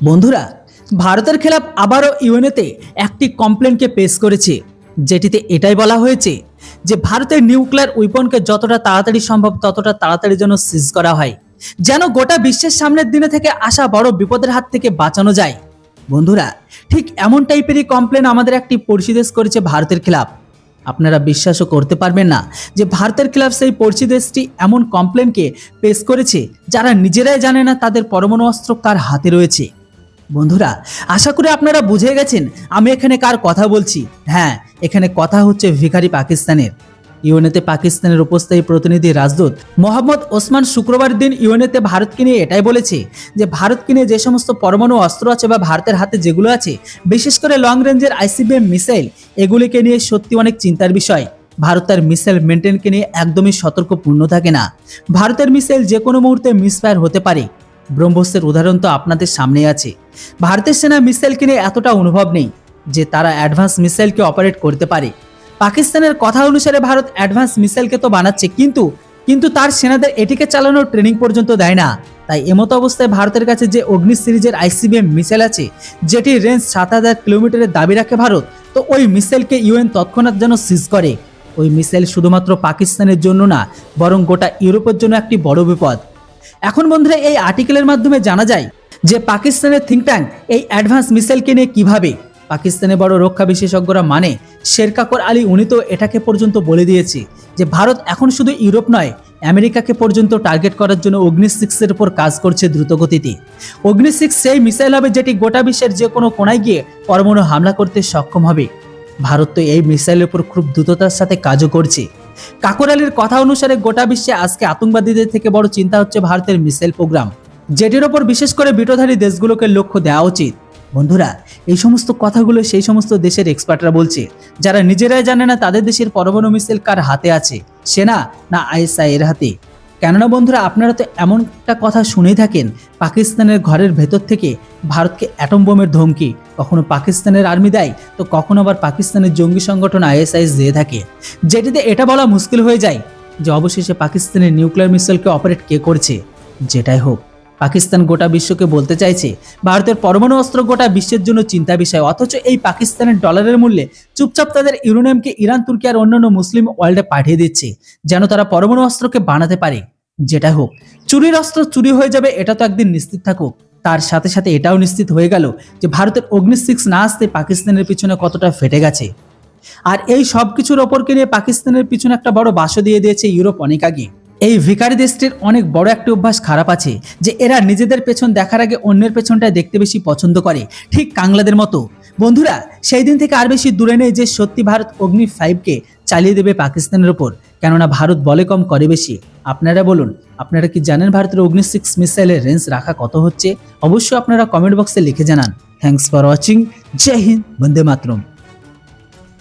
বন্ধুরা, ভারতের খেলাফ আবারও ইউএনএতে একটি কমপ্লেনকে পেশ করেছে, যেটিতে এটাই বলা হয়েছে যে ভারতের নিউক্লিয়ার উইপনকে যতটা তাড়াতাড়ি সম্ভব ততটা তাড়াতাড়ি যেন সিজ করা হয়, যেন গোটা বিশ্বের সামনের দিনে থেকে আসা বড় বিপদের হাত থেকে বাঁচানো যায়। বন্ধুরা, ঠিক এমন টাইপেরই কমপ্লেন আমাদের একটি পড়শি দেশ করেছে ভারতের খেলাফ। আপনারা বিশ্বাসও করতে পারবেন না যে ভারতের খেলাফ সেই পড়শি দেশটি এমন কমপ্লেনকে পেশ করেছে যারা নিজেরাই জানে না তাদের পরমাণু অস্ত্র কার হাতে রয়েছে। বন্ধুরা, আশা করি আপনারা বুঝে গেছেন আমি এখানে কার কথা বলছি। হ্যাঁ, এখানে কথা হচ্ছে ভিখারি পাকিস্তানের। ইউএনএতে পাকিস্তানের উপস্থায়ী প্রতিনিধি রাজদূত মোহাম্মদ ওসমান শুক্রবার দিন ইউএনএতে ভারতকে নিয়ে এটাই বলেছে যে ভারতকে নিয়ে যে সমস্ত পরমাণু অস্ত্র আছে বা ভারতের হাতে যেগুলো আছে, বিশেষ করে লং রেঞ্জের আইসিবিএম মিসাইল, এগুলিকে নিয়ে সত্যি অনেক চিন্তার বিষয়। ভারত তার মিসাইল মেনটেনকে নিয়ে একদমই সতর্কপূর্ণ থাকে না। ভারতের মিসাইল যে কোনো মুহূর্তে মিসফায়ার হতে পারে। ব্রহ্মস্ত্রের উদাহরণ তো আপনাদের সামনেই আছে। ভারতের সেনা মিসাইলকে নিয়ে এতটা অনুভব নেই যে তারা অ্যাডভান্স মিসাইলকে অপারেট করতে পারে। পাকিস্তানের কথা অনুসারে ভারত অ্যাডভান্স মিসাইলকে তো বানাচ্ছে, কিন্তু তার সেনাদের এটিকে চালানোর ট্রেনিং পর্যন্ত দেয় না। তাই এমতো অবস্থায় ভারতের কাছে যে অগ্নি সিরিজের আইসিবিএম মিসাইল আছে, যেটির রেঞ্জ 7000 কিলোমিটারের দাবি রাখে ভারত, তো ওই মিসাইলকে ইউএন তৎক্ষণাৎ যেন সিজ করে। ওই মিসাইল শুধুমাত্র পাকিস্তানের জন্য না, বরং গোটা ইউরোপের জন্য একটি বড় বিপদ। এখন বন্ধুরা, এই আর্টিকেলের মাধ্যমে জানা যায় যে পাকিস্তানের থিঙ্ক ট্যাঙ্ক এই অ্যাডভান্স মিসাইলকে নিয়ে কিভাবে পাকিস্তানের বড় রক্ষা বিশেষজ্ঞরা মানে শেরকাকর আলী, উনি তো এটাকে পর্যন্ত বলে দিয়েছে যে ভারত এখন শুধু ইউরোপ নয়, আমেরিকাকে পর্যন্ত টার্গেট করার জন্য অগ্নি 6 এর উপর কাজ করছে দ্রুতগতিতে। অগ্নি 6 সেই মিসাইল হবে যেটি গোটা বিশ্বের যে কোনো কোনায় গিয়ে পরমাণু হামলা করতে সক্ষম হবে। ভারত তো এই মিসাইলের উপর খুব দ্রুততার সাথে কাজও করছে। কাকর আলীর কথা অনুসারে গোটা বিশ্বে আজকে আতঙ্কবাদীদের থেকে বড় চিন্তা হচ্ছে ভারতের মিসাইল প্রোগ্রাম, যেটির ওপর বিশেষ করে বিটোধারী দেশগুলোকে লক্ষ্য দেওয়া উচিত। বন্ধুরা, এই সমস্ত কথাগুলো সেই সমস্ত দেশের এক্সপার্টরা বলছে যারা নিজেরাই জানে না তাদের দেশের পরমাণু মিসাইল কার হাতে আছে, সেনা না আইএসআই এর হাতে। কেননা বন্ধুরা, আপনারা তো এমনটা কথা শুনেই থাকেন, পাকিস্তানের ঘরের ভেতর থেকে ভারতকে অ্যাটম বোমের ধমকি কখনো পাকিস্তানের আর্মি দেয়, তো কখনো আবার পাকিস্তানের জঙ্গি সংগঠন আইএসআই দিয়ে থাকে, যেটিতে এটা বলা মুশকিল হয়ে যায় যে অবশেষে পাকিস্তানের নিউক্লিয়ার মিসাইলকে অপারেট কে করছে। যেটাই হোক, পাকিস্তান গোটা বিশ্বকে বলতে চাইছে ভারতের পরমাণু অস্ত্র গোটা বিশ্বের জন্য চিন্তা বিষয়, অথচ এই পাকিস্তানের ডলারের মূল্যে চুপচাপ তাদের ইউরেনিয়ামকে ইরান, তুর্কি আর অন্যান্য মুসলিম ওয়ার্ল্ডে পাঠিয়ে দিচ্ছে যেন তারা পরমাণু অস্ত্রকে বানাতে পারে। যেটাই হোক, চুরির অস্ত্র চুরি হয়ে যাবে এটা তো একদিন নিশ্চিত থাকুক, তার সাথে সাথে এটাও নিশ্চিত হয়ে গেল যে ভারতের অগ্নি 6 না আসতে পাকিস্তানের পিছনে কতটা ফেটে গেছে। আর এই সব কিছুর ওপরকে নিয়ে পাকিস্তানের পিছনে একটা বড় বাসও দিয়ে দিয়েছে ইউরোপ অনেক আগে। এই ভিখারি দেশটির অনেক বড় একটা অভ্যাস খারাপ আছে যে এরা নিজেদের পেছন দেখার আগে অন্যের পেছনটায় দেখতে বেশি পছন্দ করে, ঠিক কাংলাদের মতো। বন্ধুরা, সেই দিন থেকে আর বেশি দূরে নেই যে সত্যি ভারত অগ্নি 5কে চালিয়ে দেবে পাকিস্তানের ওপর, কেননা ভারত বলে কম করে বেশি। আপনারা বলুন, আপনারা কি জানেন ভারতের অগ্নি 6 মিসাইলের রেঞ্জ রাখা কত হচ্ছে? অবশ্যই আপনারা কমেন্ট বক্সে লিখে জানান। Thanks for watching. জয় হিন্দ, বন্দে মাতরম।